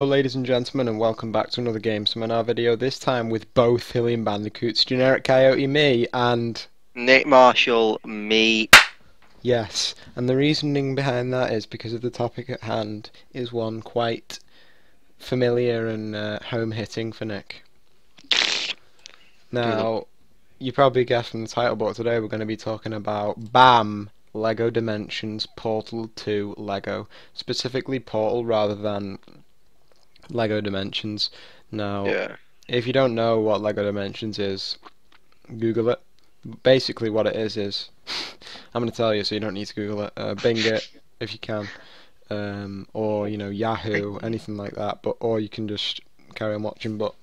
Hello ladies and gentlemen, and welcome back to another Game Seminar video, this time with both HylianBandicoots, Generic Coyote me, and... Nick Marshall, me. Yes, and the reasoning behind that is because of the topic at hand is one quite familiar and home-hitting for Nick. Now, you probably guessed from the title, but today we're going to be talking about BAM! Lego Dimensions Portal 2 Lego. Specifically Portal rather than Lego Dimensions. Now, if you don't know what Lego Dimensions is, Google it. Basically what it is I'm going to tell you, so you don't need to Google it. Bing it if you can, or Yahoo, anything like that. Or you can just carry on watching. But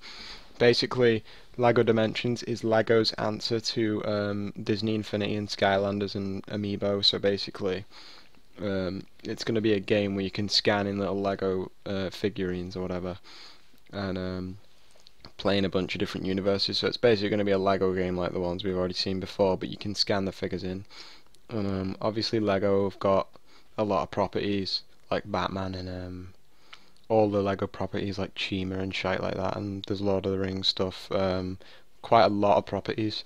basically, Lego Dimensions is Lego's answer to Disney Infinity and Skylanders and Amiibo. So basically, it's going to be a game where you can scan in little Lego figurines or whatever, and play in a bunch of different universes. So it's basically going to be a Lego game like the ones we've already seen before, but you can scan the figures in. And obviously Lego have got a lot of properties like Batman and all the Lego properties like Chima and shite like that, and there's Lord of the Rings stuff. Quite a lot of properties.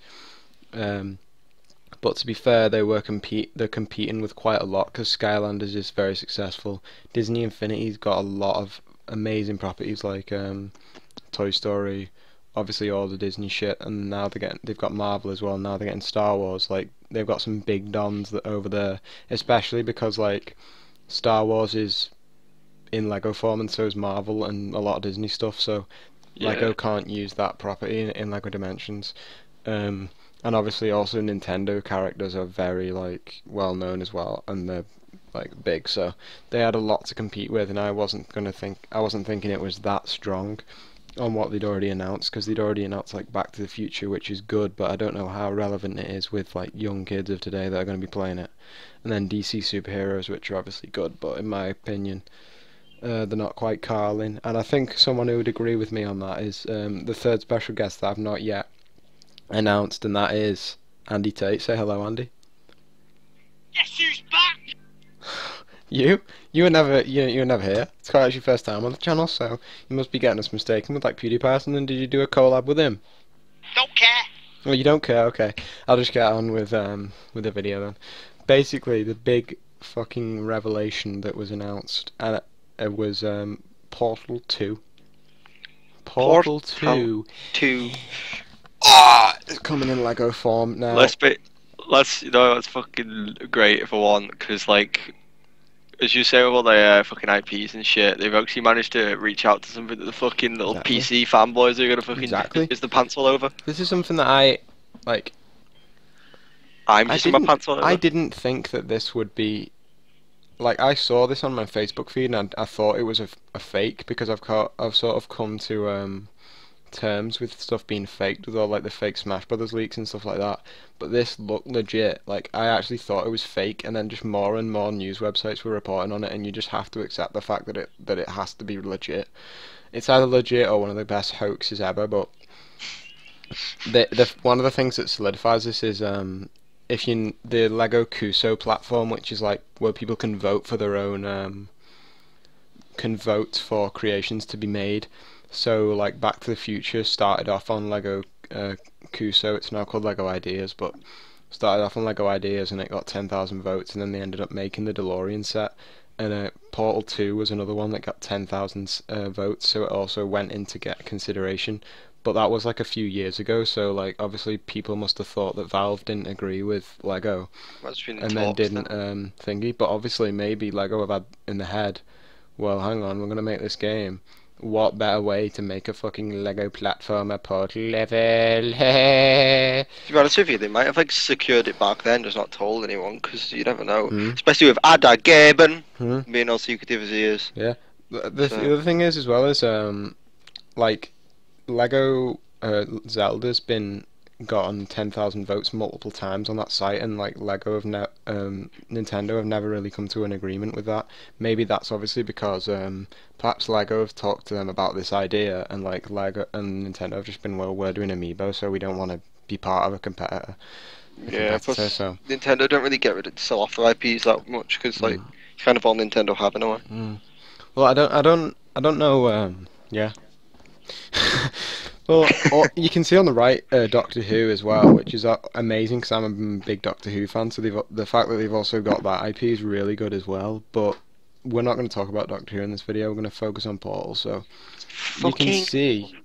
But to be fair, they're competing with quite a lot because Skylanders is very successful. Disney Infinity's got a lot of amazing properties like Toy Story, obviously all the Disney shit, and now they've got Marvel as well. Now they're getting Star Wars. Like they've got some big dons over there, especially because like Star Wars is in Lego form and so is Marvel and a lot of Disney stuff. So Lego can't use that property in Lego Dimensions. And obviously also Nintendo characters are very like well known as well, and they're like big, so they had a lot to compete with, and I wasn't thinking it was that strong on what they'd already announced, because they'd already announced like Back to the Future, which is good, but I don't know how relevant it is with like young kids of today that are going to be playing it. And then DC superheroes, which are obviously good, but in my opinion they're not quite Carlin. And I think someone who would agree with me on that is the third special guest that I've not yet announced, and that is Andy Tate. Say hello, Andy. Guess who's back? You were never here. It's quite your first time on the channel, so you must be getting us mistaken with like PewDiePie or something. Did you do a collab with him? Don't care. Well, you don't care. Okay, I'll just get on with the video then. Basically, the big fucking revelation that was announced, and it was Portal 2. Portal 2. It's coming in Lego form now. That's fucking great for one, because like, as you say with all their fucking IPs and shit, they've actually managed to reach out to something that the fucking little PC fanboys are gonna fucking is the pants all over. This is something that I like. I'm just in my pants all over. I didn't think that this would be like, I saw this on my Facebook feed and I thought it was a fake, because I've sort of come to terms with stuff being faked, with all like the fake Smash Brothers leaks and stuff like that. But this looked legit. Like, I actually thought it was fake, and then just more and more news websites were reporting on it, and you just have to accept the fact that it has to be legit. It's either legit or one of the best hoaxes ever. But the one of the things that solidifies this is the Lego Cuso platform, which is like where people can vote for their own can vote for creations to be made. So like Back to the Future started off on Lego Cuso. It's now called Lego Ideas, but started off on Lego Ideas and it got 10,000 votes, and then they ended up making the DeLorean set. And Portal 2 was another one that got 10,000 votes, so it also went in to get consideration. But that was like a few years ago, so like obviously people must have thought that Valve didn't agree with Lego and then didn't thingy. But obviously maybe Lego have had in the head, well, hang on, we're going to make this game. What better way to make a fucking Lego platformer Portal level? To be honest with you, they might have like secured it back then, just not told anyone, because you never know. Especially with Ada Gaben being all secretive as he is. Yeah. The other thing is as well is like Lego Zelda's been gotten 10,000 votes multiple times on that site, and like Nintendo have never really come to an agreement with that. Maybe that's obviously because perhaps Lego have talked to them about this idea, and like Lego and Nintendo have just been, well, we're doing Amiibo, so we don't want to be part of a competitor. Plus so. Nintendo don't really get rid of sell off their IPs that much, because like it's kind of all Nintendo have in a way. Well, I I don't know. Yeah. Well, you can see on the right Doctor Who as well, which is amazing because I'm a big Doctor Who fan. So the fact that they've also got that IP is really good as well. But we're not going to talk about Doctor Who in this video. We're going to focus on Portal. So you can see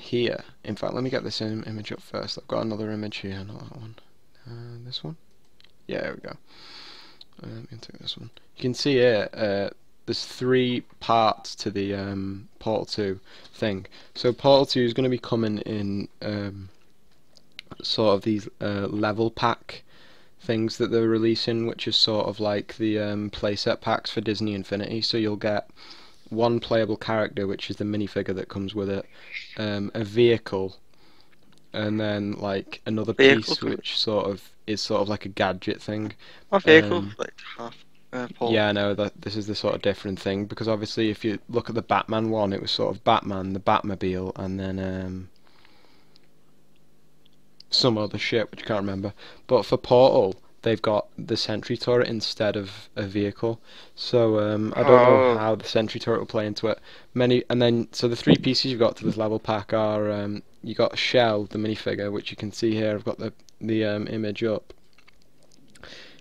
here. In fact, let me get this image up first. I've got another image here, not that one. This one. Yeah, there we go. Let me take this one. You can see here. There's 3 parts to the Portal 2 thing. So Portal 2 is going to be coming in sort of these level pack things that they're releasing, which is sort of like the playset packs for Disney Infinity. So you'll get one playable character, which is the minifigure that comes with it, a vehicle, and then like another piece, which is sort of like a gadget thing. A vehicle, like half. Yeah, I know that this is the sort of different thing, because obviously if you look at the Batman one, it was sort of Batman, the Batmobile, and then some other shit which I can't remember. But for Portal, they've got the sentry turret instead of a vehicle. So I don't know how the sentry turret will play into it. So the 3 pieces you've got to this level pack are you got Shell, the minifigure, which you can see here. I've got the image up.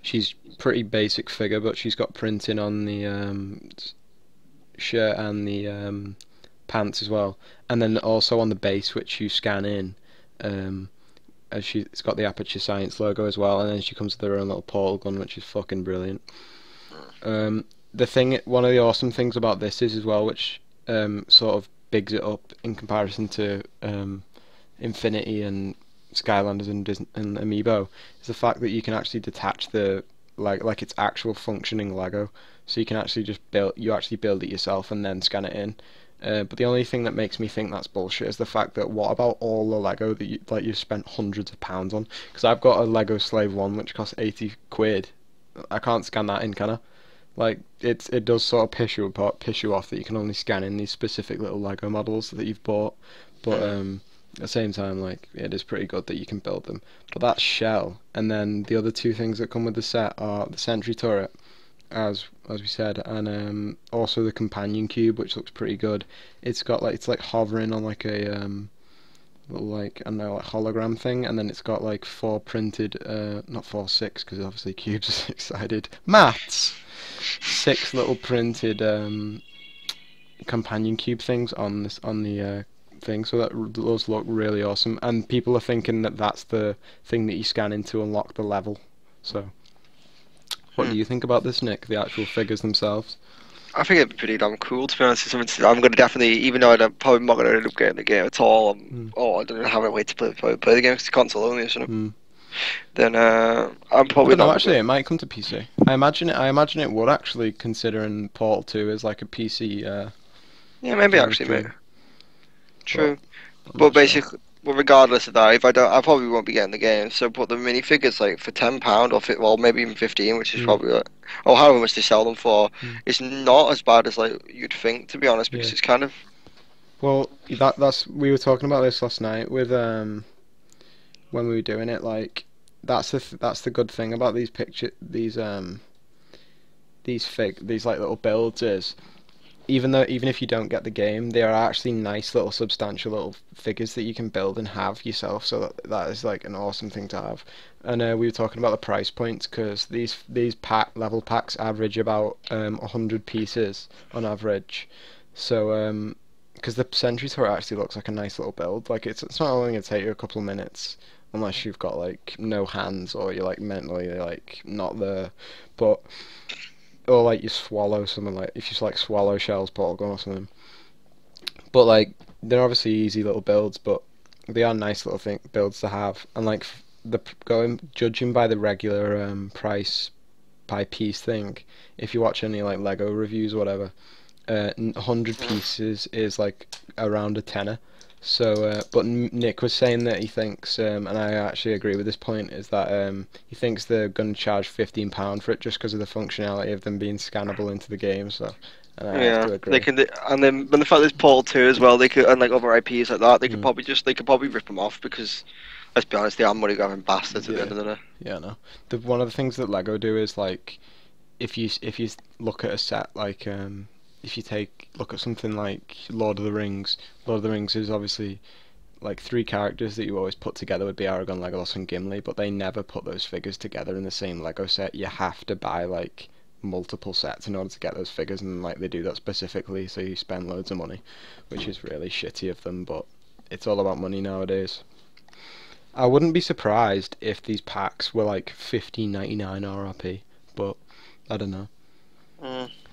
She's pretty basic figure, but she's got printing on the shirt and the pants as well, and then also on the base, which you scan in. It's got the Aperture Science logo as well, and then she comes with her own little portal gun, which is fucking brilliant. One of the awesome things about this is as well, which sort of bigs it up in comparison to Infinity and Skylanders and Amiibo, is the fact that you can actually detach the like it's actual functioning Lego, so you can actually just build it yourself and then scan it in. But the only thing that makes me think that's bullshit is the fact that what about all the Lego that you've spent hundreds of pounds on? Because I've got a Lego Slave 1 which costs 80 quid. I can't scan that in, can I? Like it does sort of piss you off that you can only scan in these specific little Lego models that you've bought. But at the same time, like, it is pretty good that you can build them. But that's Shell, and then the other 2 things that come with the set are the sentry turret, as we said, and also the companion cube, which looks pretty good. It's like hovering on like a little, like, I don't know, like hologram thing, and then it's got like 4 printed, not 4, 6, because obviously cubes are 6-sided. Maths! 6 little printed companion cube things on the thing, so that those look really awesome, and people are thinking that that's the thing that you scan in to unlock the level. So what do you think about this, Nick, the actual figures themselves? I think it'd be pretty damn cool, to be honest. I'm going to definitely, even though I'm probably not going to end up getting the game at all, I don't know how I wait to play the game, because it's console only, isn't it? Then I'm probably not. Actually, it might come to PC. I imagine it would, actually, considering Portal 2 is like a PC. Yeah, maybe actually, mate. True, but basically, well, regardless of that, if I probably won't be getting the game. So, but the minifigures, like, for £10 or maybe even 15, which is probably like, or however much they sell them for, it's not as bad as like you'd think, to be honest, because it's kind of. Well, we were talking about this last night with when we were doing it. Like, that's the good thing about these these like little builds is, even if you don't get the game, they are actually nice little substantial little figures that you can build and have yourself, so that is like an awesome thing to have. And we were talking about the price points, because these level packs average about 100 pieces on average. So because the sentry turret actually looks like a nice little build, like it's not only going to take you a couple of minutes unless you've got like no hands or you're like mentally like not there, but or like you swallow something, like if you like swallow Shell's portal gun or something. But like they're obviously easy little builds, but they are nice little builds to have. And like judging by the regular price by piece thing, if you watch any like Lego reviews or whatever, 100 pieces is like around a tenner. So, but Nick was saying that he thinks, and I actually agree with this point, is that he thinks they're going to charge £15 for it just because of the functionality of them being scannable into the game. So, and I have to agree. They can, and then when the fact there's Portal 2 as well, they could, and like other IPs like that, they could probably rip them off, because let's be honest, they are money grabbing bastards at the end of the day. Yeah, no. One of the things that Lego do is like, if you look at a set like if you look at something like Lord of the Rings, Lord of the Rings is obviously like three characters that you always put together would be Aragorn, Legolas, and Gimli, but they never put those figures together in the same Lego set. You have to buy like multiple sets in order to get those figures, and like they do that specifically, so you spend loads of money, which is really shitty of them, but it's all about money nowadays. I wouldn't be surprised if these packs were like $15.99 RRP, but I don't know.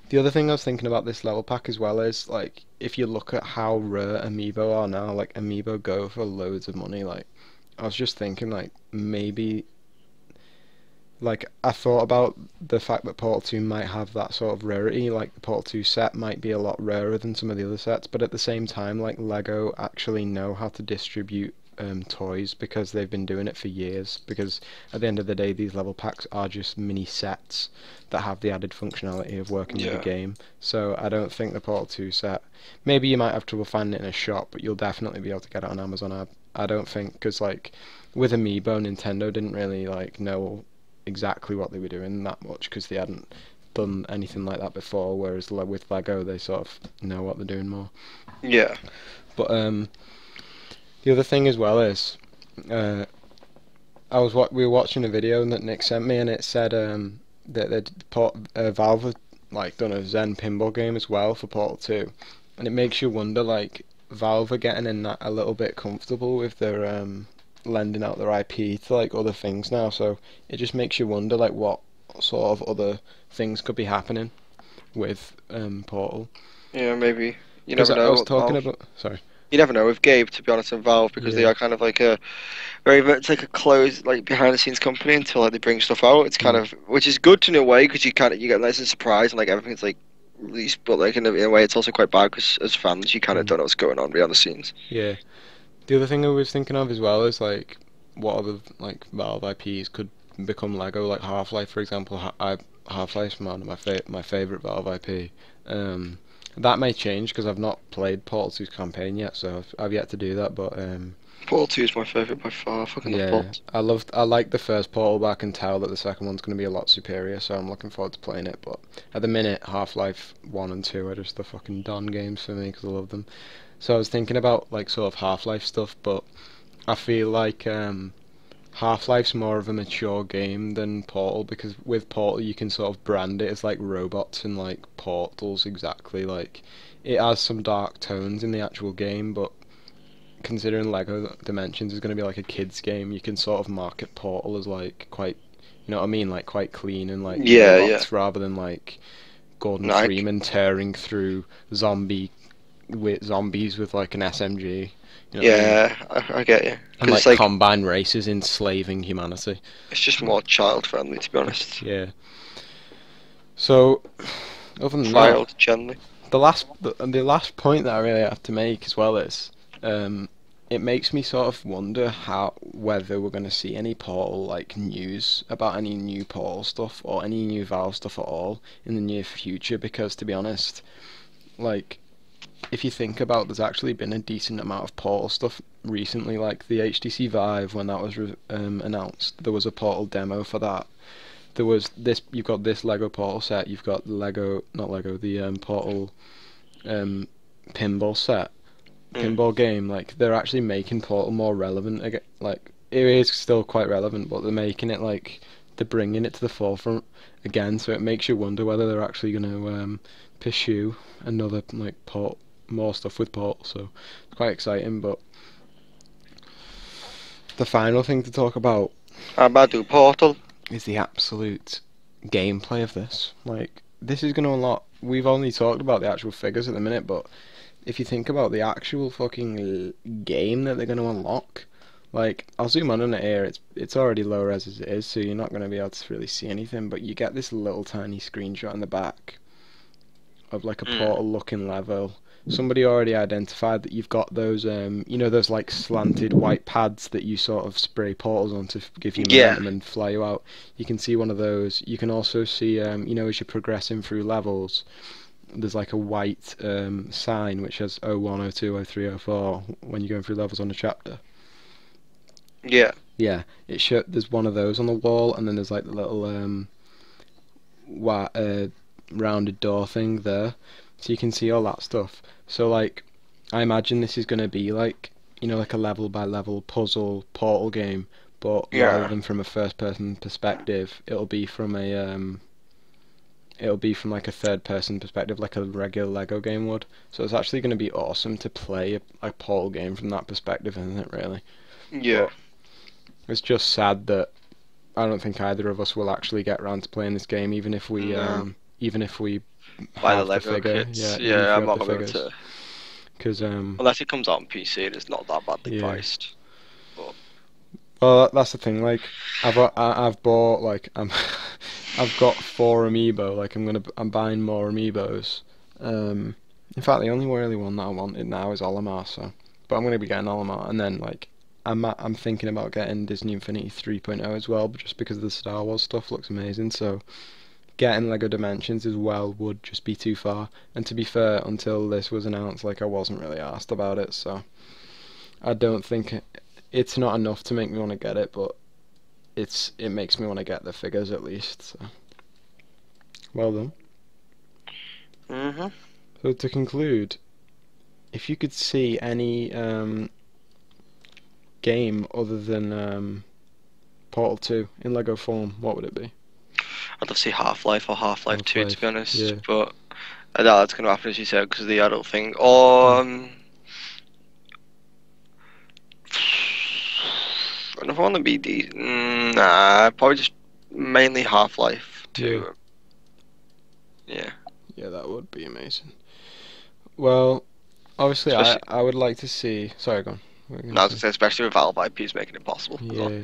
The other thing I was thinking about this level pack as well is, like, if you look at how rare Amiibo are now, like, Amiibo go for loads of money. Like, I was just thinking, like, maybe, like, I thought about the fact that Portal 2 might have that sort of rarity, like, the Portal 2 set might be a lot rarer than some of the other sets, but at the same time, like, Lego actually know how to distribute toys because they've been doing it for years, because at the end of the day these level packs are just mini sets that have the added functionality of working with the game. So I don't think the Portal 2 set, maybe you might have trouble finding it in a shop, but you'll definitely be able to get it on Amazon. I don't think, because like with Amiibo, Nintendo didn't really like know exactly what they were doing that much because they hadn't done anything like that before, whereas with Lego they sort of know what they're doing more. Yeah. But the other thing as well is, we were watching a video that Nick sent me, and it said that Valve had like done a Zen pinball game as well for Portal 2, and it makes you wonder, like, Valve are getting in that a little bit comfortable with their lending out their IP to like other things now, so it just makes you wonder like what sort of other things could be happening with Portal. Yeah, maybe. You never know. I was talking about. Sorry. You never know with Gabe, to be honest, and Valve, because they are kind of like a very much like a closed, like behind the scenes company until like they bring stuff out. It's kind of, which is good in a way because you get nice and surprised and like everything's like released, but like in a way it's also quite bad because as fans you kind of don't know what's going on behind the scenes. Yeah. The other thing I was thinking of as well is like what other like Valve IPs could become Lego, like Half-Life, for example. Half-Life's one of my favorite Valve IP. That may change because I've not played Portal 2's campaign yet, so I've yet to do that. But Portal 2 is my favourite by far. I like the first Portal, but I can tell that the second one's going to be a lot superior, so I'm looking forward to playing it. But at the minute, Half-Life 1 and 2 are just the fucking Don games for me because I love them. So I was thinking about like sort of Half-Life stuff, but I feel like Half-Life's more of a mature game than Portal, because with Portal you can sort of brand it as like robots and like portals exactly. Like it has some dark tones in the actual game, but considering Lego Dimensions is going to be like a kids game, you can sort of market Portal as like quite, you know what I mean, like quite clean and like robots rather than like Gordon Freeman tearing through zombies with like an SMG. You know I get you. And like combine races enslaving humanity. It's just more child friendly, to be honest. Yeah. So, other than that, generally. The last point that I really have to make as well is, it makes me sort of wonder whether we're going to see any Portal like news about any new Portal stuff or any new Valve stuff at all in the near future. Because to be honest, like, if you think about, there's actually been a decent amount of Portal stuff recently, like the HTC Vive, when that was announced, there was a Portal demo for that. There was this, you've got this Lego Portal set, you've got the Portal pinball set, pinball game. Like, they're actually making Portal more relevant again. Like, it is still quite relevant, but they're making it like, they're bringing it to the forefront again, so it makes you wonder whether they're actually going to pursue another like more stuff with Portal. So it's quite exciting. But the final thing to talk about Portal is the absolute gameplay of this. Like, this is going to unlock, we've only talked about the actual figures at the minute, but if you think about the actual fucking game that they're going to unlock, like, I'll zoom on it here, it's already low res as it is, so you're not going to be able to really see anything, but you get this little tiny screenshot in the back of like a Portal looking level. Somebody already identified that you've got those those like slanted white pads that you sort of spray portals on to give you momentum and fly you out. You can see one of those. You can also see as you're progressing through levels, there's like a white sign which has 01, 02, 03, 04 when you're going through levels on a chapter. Yeah, there's one of those on the wall, and then there's like the little rounded door thing there. so you can see all that stuff. So like, I imagine this is going to be like, like a level by level puzzle Portal game, but rather Yeah. than from a first person perspective, it'll be from like a third person perspective, like a regular Lego game would. So it's actually going to be awesome to play a Portal game from that perspective, isn't it? Really. Yeah. But it's just sad that I don't think either of us will actually get around to playing this game, No. even if we Buy the have the Lego figure. kits. Even Yeah, if we I'm have not the gonna be able figures, to because unless it comes out on PC and it's not that badly yeah. priced. But Well, that's the thing. Like, I've bought like I've got 4 amiibo. Like, I'm buying more amiibos. In fact, the only really one that I wanted now is Olimar. So, but I'm gonna be getting Olimar, and then like I'm thinking about getting Disney Infinity 3.0 as well, but just because the Star Wars stuff looks amazing. So, getting Lego Dimensions as well would just be too far. And to be fair, until this was announced, like I wasn't really asked about it. So, I don't think it's not enough to make me want to get it, but it makes me want to get the figures at least. So, well done. mhm. So to conclude, if you could see any game other than Portal 2 in Lego form, what would it be? I'd love to see Half-Life or Half-Life 2, to be honest. yeah. But I doubt that's gonna happen, as you said, because of the adult thing. Or another one would be nah, probably just mainly Half-Life 2. Yeah. Yeah, that would be amazing. Well, obviously, Especially- I would like to see. Sorry, go on. What were you No, I gonna was gonna say, especially with Valve IPs making it possible. As well. Yeah.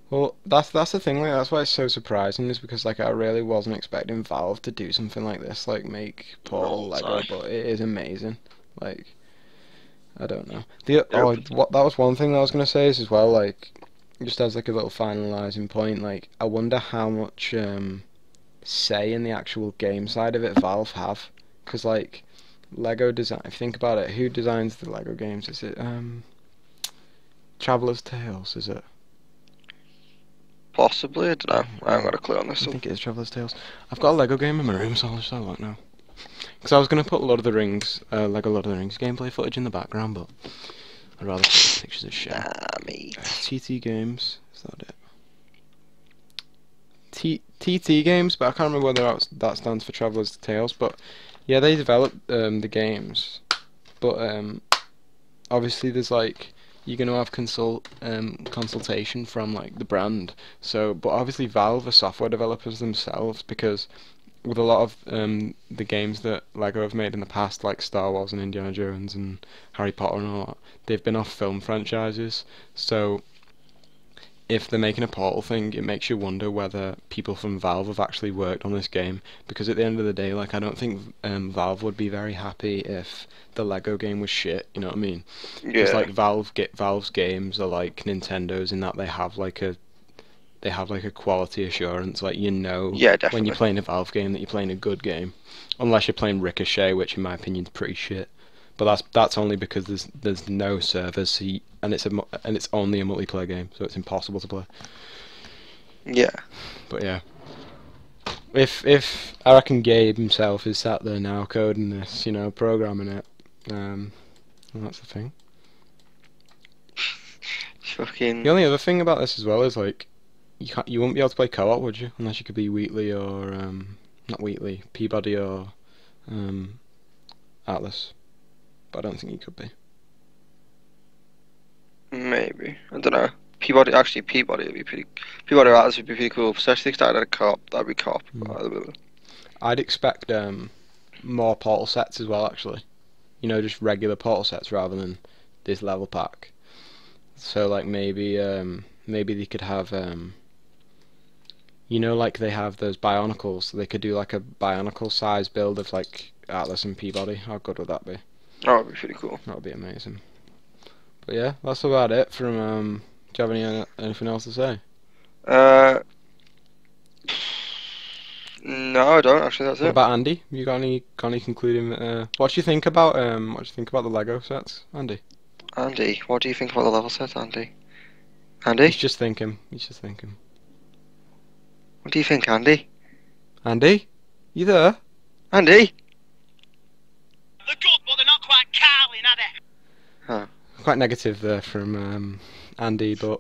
Well, that's the thing. Like, that's why it's so surprising, is because like I really wasn't expecting Valve to do something like this, like make Portal No, Lego, sorry. but it is amazing. Like, I don't know. Yep. What that was one thing that I was gonna say is as well. Like, just as like a little finalizing point, like I wonder how much say in the actual game side of it Valve have, because like Lego design. If you think about it, who designs the Lego games? Is it Traveller's Tales? Is it? Possibly, I don't know. I haven't got a clue on I this one. think it is Traveller's Tales. I've got a Lego game in my room, so I'll just have a look now. Because I was going to put Lord of the Rings, Lego Lord of the Rings gameplay footage in the background, but I'd rather put pictures of shit. Mate. TT Games, is that it? TT Games, but I can't remember whether that stands for Traveller's Tales, but yeah, they developed the games, but obviously there's like, you're going to have consultation from like the brand, so, but obviously Valve are software developers themselves, because with a lot of the games that Lego have made in the past, like Star Wars and Indiana Jones and Harry Potter and all that, they've been off film franchises. So if they're making a Portal thing, it makes you wonder whether people from Valve have actually worked on this game. Because at the end of the day, like I don't think Valve would be very happy if the Lego game was shit. You know what I mean? Because Yeah. like Valve's games are like Nintendo's in that they have like a quality assurance, like Yeah, when definitely. you're playing a Valve game that you're playing a good game, unless you're playing Ricochet, which in my opinion is pretty shit. But that's only because there's no servers, and it's only a multiplayer game, so it's impossible to play. Yeah. But yeah, if I reckon Gabe himself is sat there now coding this, programming it, well, that's the thing. Fucking. The only other thing about this as well is like, you wouldn't be able to play co-op, would you? Unless you could be Wheatley or not Wheatley, Peabody or Atlas. But I don't think you could be. Maybe. I don't know. Peabody would be pretty. Peabody or Atlas would be pretty cool, especially if they started a co-op. That'd be co-op. I'd expect more portal sets as well, actually. Just regular portal sets rather than this level pack. So like maybe they could have like they have those Bionicles. So they could do like a Bionicle size build of like Atlas and Peabody. How good would that be? Oh, that'd be pretty cool. That would be amazing. But yeah, that's about it from. Do you have anything else to say? No, I don't actually. That's What it. about Andy? You got any concluding? What do you think about the Lego sets, Andy? Andy, what do you think about the level set, Andy? Andy, He's just thinking. what do you think, Andy? Andy, you there? Andy, quite negative there from Andy, but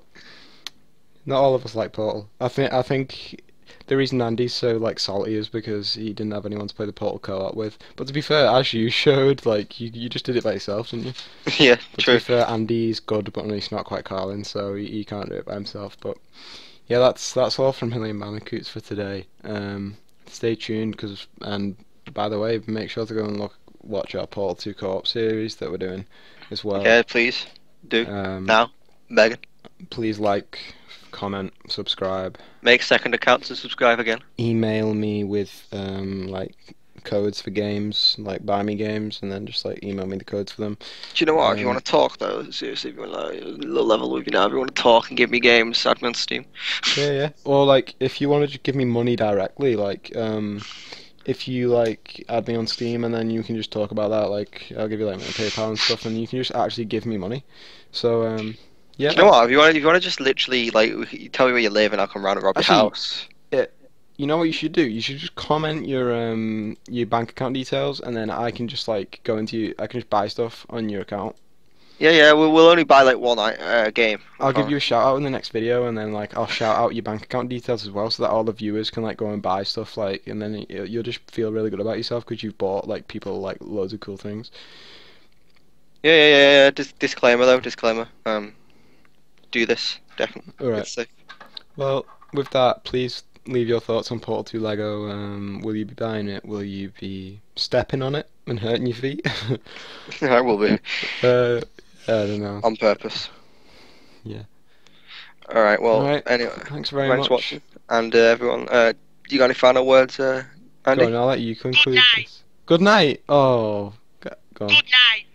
not all of us like Portal. I think the reason Andy's so like salty is because he didn't have anyone to play the Portal co-op with. But to be fair, as you showed, like you just did it by yourself, didn't you? Yeah, But to true. be fair, Andy's good, but he's not quite Carlin, so he can't do it by himself. But yeah, that's all from HylianBandicoots for today. Stay tuned, and by the way, make sure to go and watch our Portal 2 co-op series that we're doing as well. Yeah, please do now. Begging. Please like, comment, subscribe. Make second accounts and subscribe again. Email me with like codes for games, like buy me games, and then just like email me the codes for them. Do you know what? If you want to talk though, seriously, if you want like, a little level with you now, if you want to talk and give me games, add me on Steam. Yeah. Or like if you want to just give me money directly, like if you like add me on Steam and then you can just talk about that, like I'll give you like my PayPal and stuff, and you can just actually give me money. So yeah. Do you know what? If you want to just literally like you tell me where you live and I'll come round and rob your house. You know what you should do? You should just comment your bank account details, and then I can just like go into I can just buy stuff on your account. Yeah, we'll only buy like one game. I'll give you a shout out in the next video, and then like I'll shout out your bank account details as well, so that all the viewers can like go and buy stuff, like, and then you'll just feel really good about yourself because you've bought like people like loads of cool things. Yeah. Disclaimer though, disclaimer. Do this definitely. All right. It's sick. Well, with that, please leave your thoughts on Portal 2 Lego. Will you be buying it? Will you be stepping on it and hurting your feet? I will be. I don't know. On purpose. Yeah. All right. Well. All right. Anyway. Thanks very Thanks much. for watching. And everyone, you got any final words, Andy? Go on, I'll let you conclude night. this. Good night. Oh, go on. Good night.